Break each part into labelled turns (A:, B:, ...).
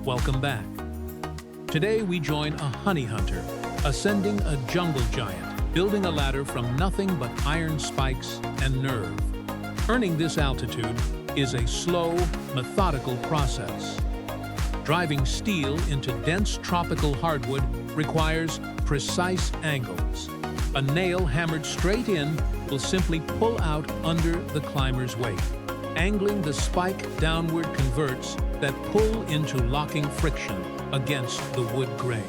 A: Welcome back. Today we join a honey hunter, ascending a jungle giant, building a ladder from nothing but iron spikes and nerve. Earning this altitude is a slow, methodical process. Driving steel into dense tropical hardwood requires precise angles. A nail hammered straight in will simply pull out under the climber's weight. Angling the spike downward converts that pull into locking friction against the wood grain.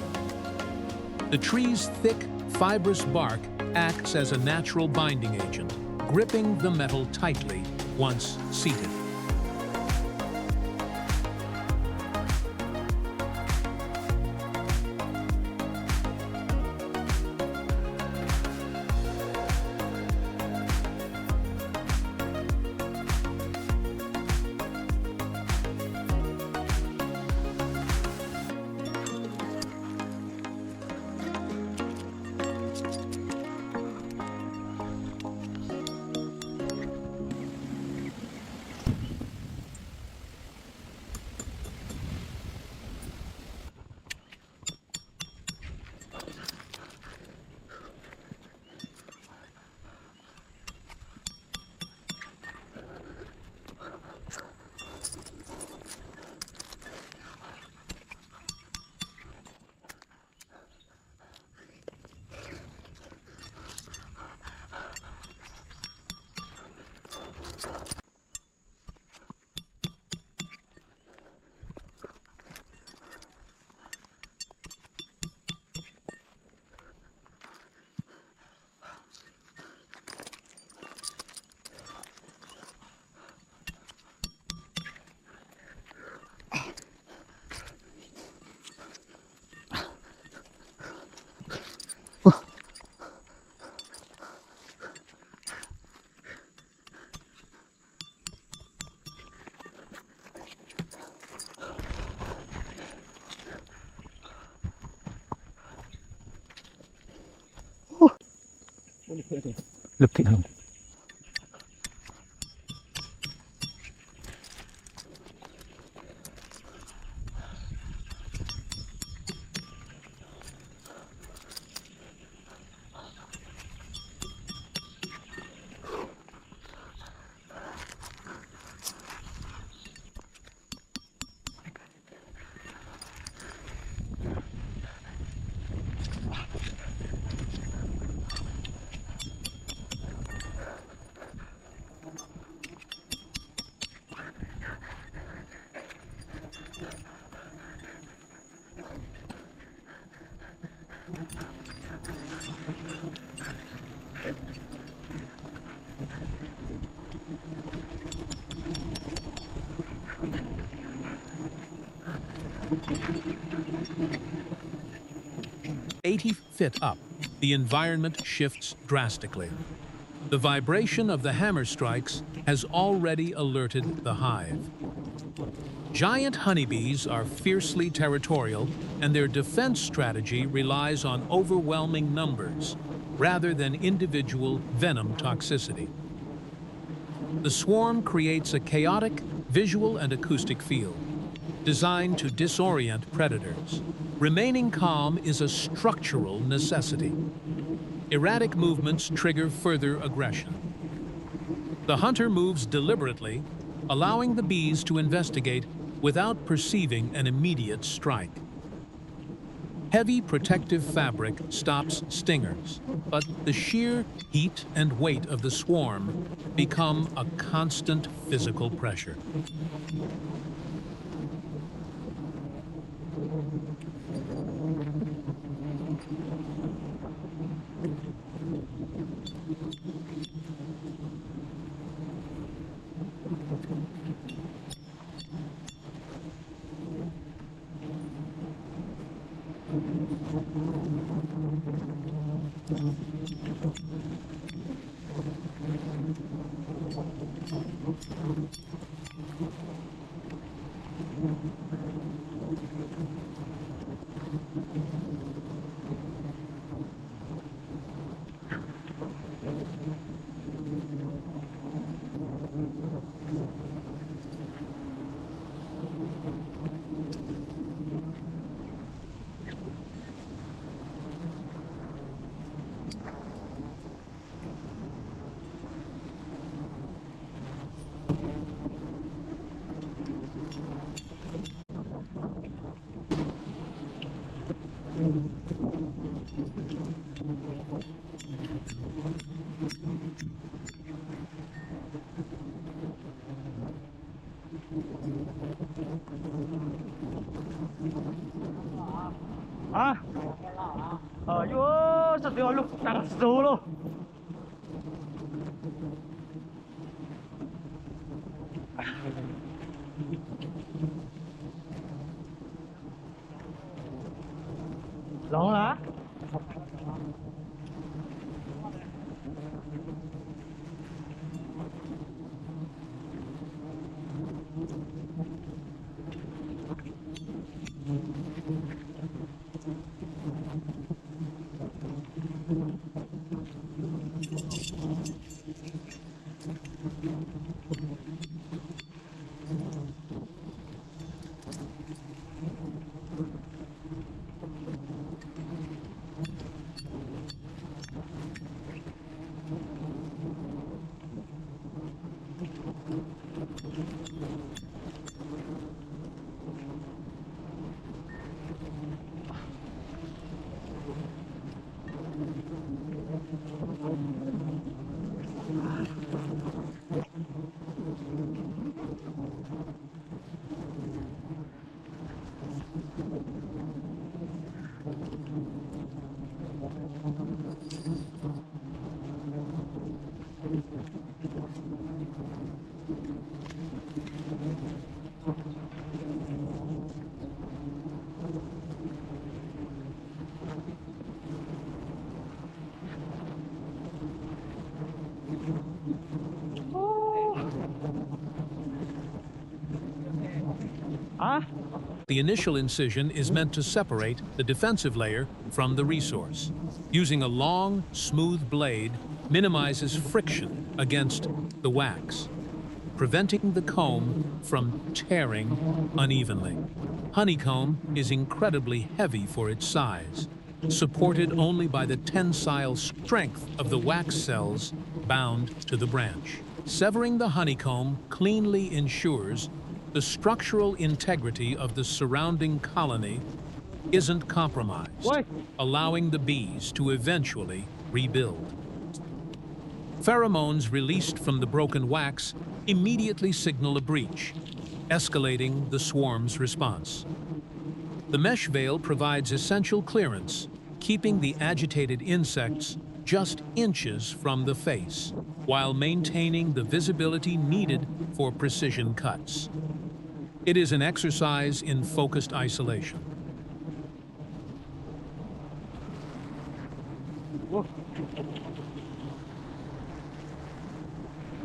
A: The tree's thick, fibrous bark acts as a natural binding agent, gripping the metal tightly once seated.
B: Look at them.
A: "80 feet up, the environment shifts drastically. The vibration of the hammer strikes has already alerted the hive. Giant honeybees are fiercely territorial, and their defense strategy relies on overwhelming numbers rather than individual venom toxicity. The swarm creates a chaotic visual and acoustic field, designed to disorient predators. Remaining calm is a structural necessity. Erratic movements trigger further aggression. The hunter moves deliberately, allowing the bees to investigate without perceiving an immediate strike. Heavy protective fabric stops stingers, but the sheer heat and weight of the swarm become a constant physical pressure.
B: Hả? Vô sao tiêu lúc đang số luôn. Lộn hả? Hả?
A: The initial incision is meant to separate the defensive layer from the resource. Using a long, smooth blade minimizes friction against the wax, preventing the comb from tearing unevenly. Honeycomb is incredibly heavy for its size, supported only by the tensile strength of the wax cells bound to the branch. Severing the honeycomb cleanly ensures the structural integrity of the surrounding colony isn't compromised, allowing the bees to eventually rebuild. Pheromones released from the broken wax immediately signal a breach, escalating the swarm's response. The mesh veil provides essential clearance, keeping the agitated insects just inches from the face, while maintaining the visibility needed for precision cuts. It is an exercise in focused isolation.
B: Whoa.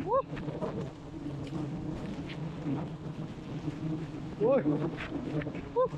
B: Whoa. Ôi. Whoa.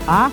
B: Hả?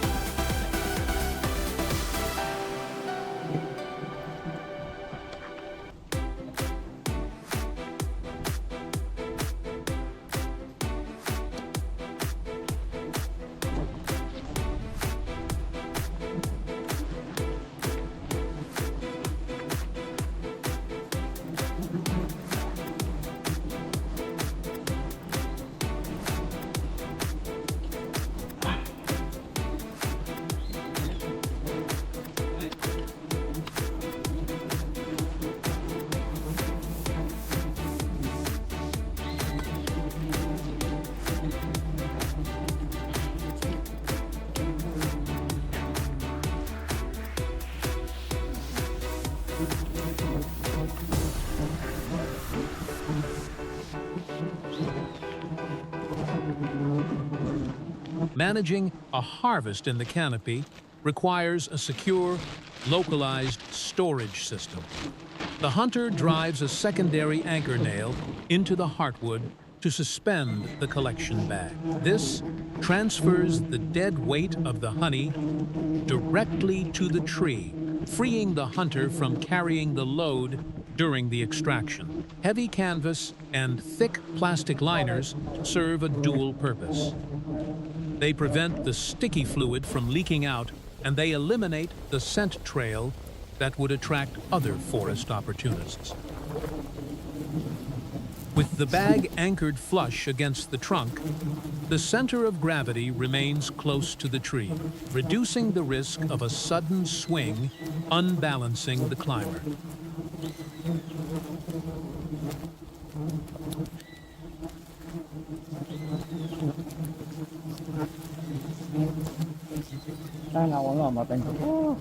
A: Managing a harvest in the canopy requires a secure, localized storage system. The hunter drives a secondary anchor nail into the heartwood to suspend the collection bag. This transfers the dead weight of the honey directly to the tree, freeing the hunter from carrying the load during the extraction. Heavy canvas and thick plastic liners serve a dual purpose. They prevent the sticky fluid from leaking out, and they eliminate the scent trail that would attract other forest opportunists. With the bag anchored flush against the trunk, the center of gravity remains close to the tree, reducing the risk of a sudden swing, unbalancing the climber.
B: Đây là quán mà bên nó.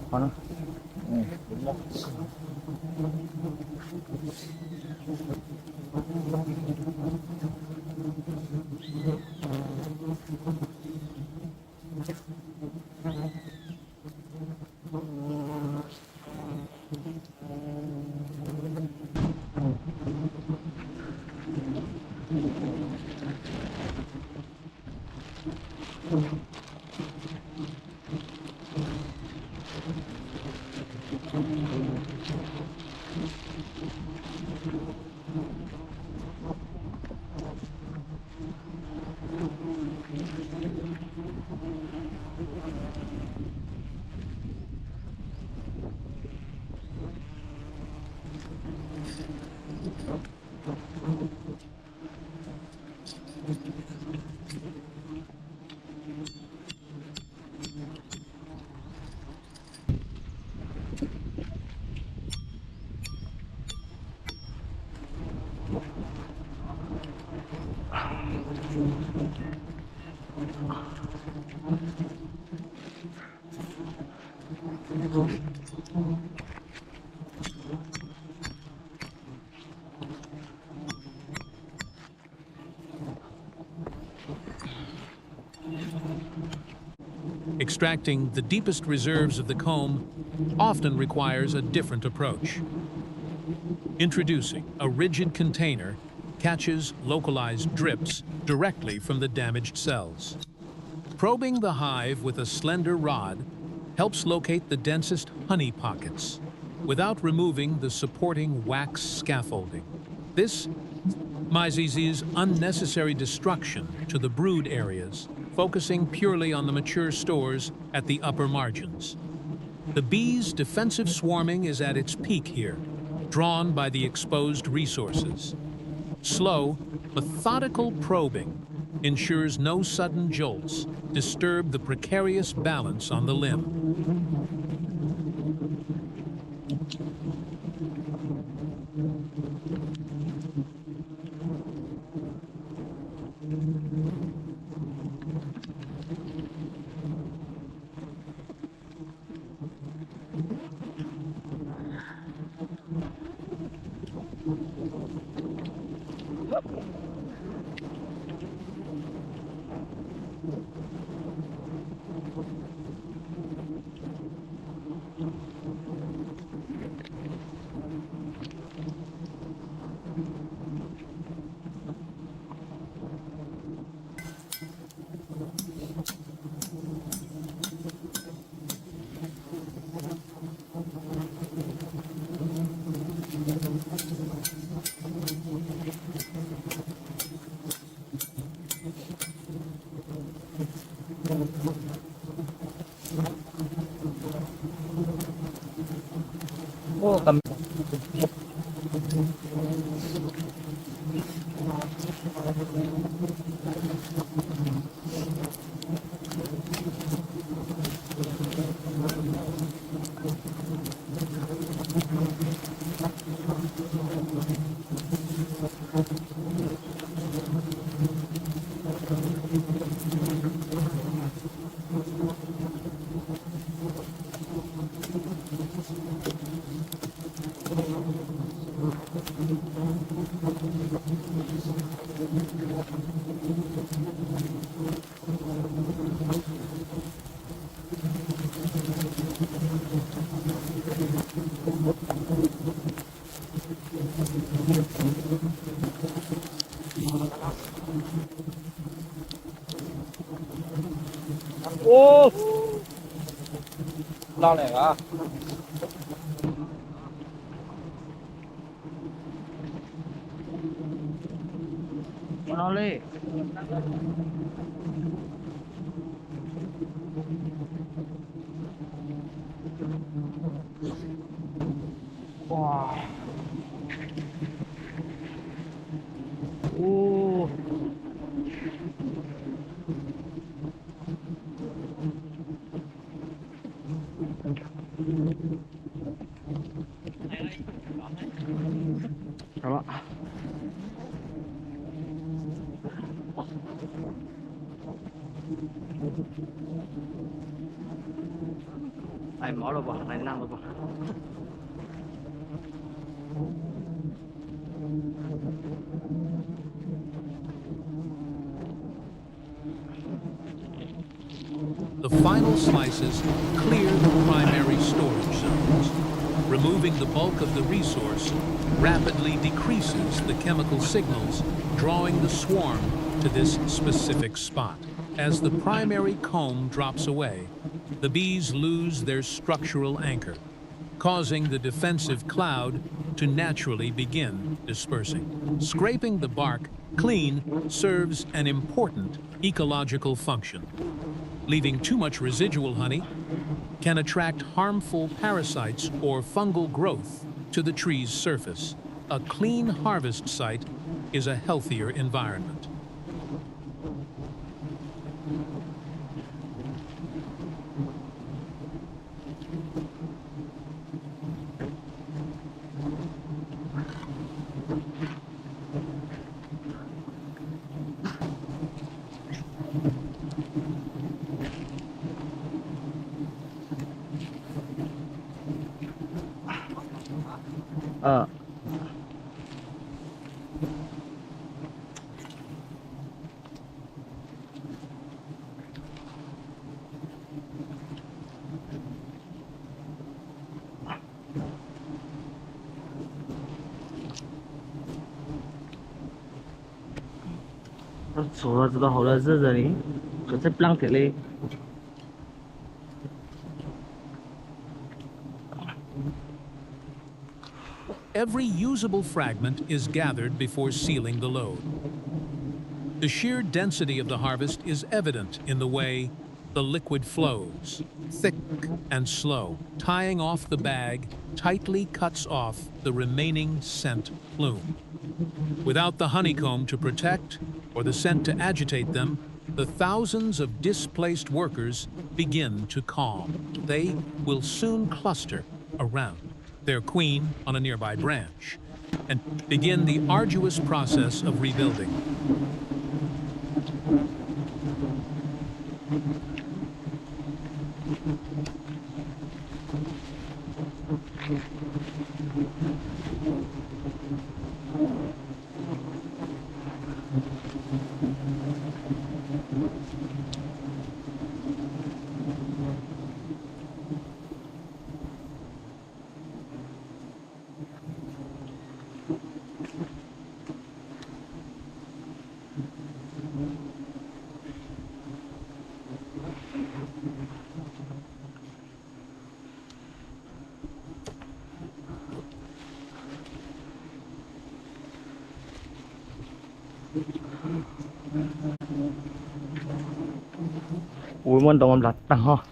A: Extracting the deepest reserves of the comb often requires a different approach. Introducing a rigid container catches localized drips directly from the damaged cells. Probing the hive with a slender rod helps locate the densest honey pockets without removing the supporting wax scaffolding. This minimizes unnecessary destruction to the brood areas, focusing purely on the mature stores at the upper margins. The bees' defensive swarming is at its peak here, drawn by the exposed resources. Slow, methodical probing ensures no sudden jolts disturb the precarious balance on the limb.
B: โอ้กำ โอ้รอไหนวะรอเลยว้าโอ้เอาละไอ้หมอเราบอกไอ้นั่งเราบอก
A: The final slices clear the primary storage zones. Removing the bulk of the resource rapidly decreases the chemical signals, drawing the swarm to this specific spot. As the primary comb drops away, the bees lose their structural anchor, causing the defensive cloud to naturally begin dispersing. Scraping the bark clean serves an important ecological function. Leaving too much residual honey can attract harmful parasites or fungal growth to the tree's surface. A clean harvest site is a healthier environment.
B: số là họ là rất đấy có xếp lăng thiệt lên
A: Every usable fragment is gathered before sealing the load. The sheer density of the harvest is evident in the way the liquid flows, thick and slow. Tying off the bag tightly cuts off the remaining scent plume. Without the honeycomb to protect or the scent to agitate them, the thousands of displaced workers begin to calm. They will soon cluster around their queen on a nearby branch and begin the arduous process of rebuilding.
B: Ui muốn đồng âm lật tăng ho.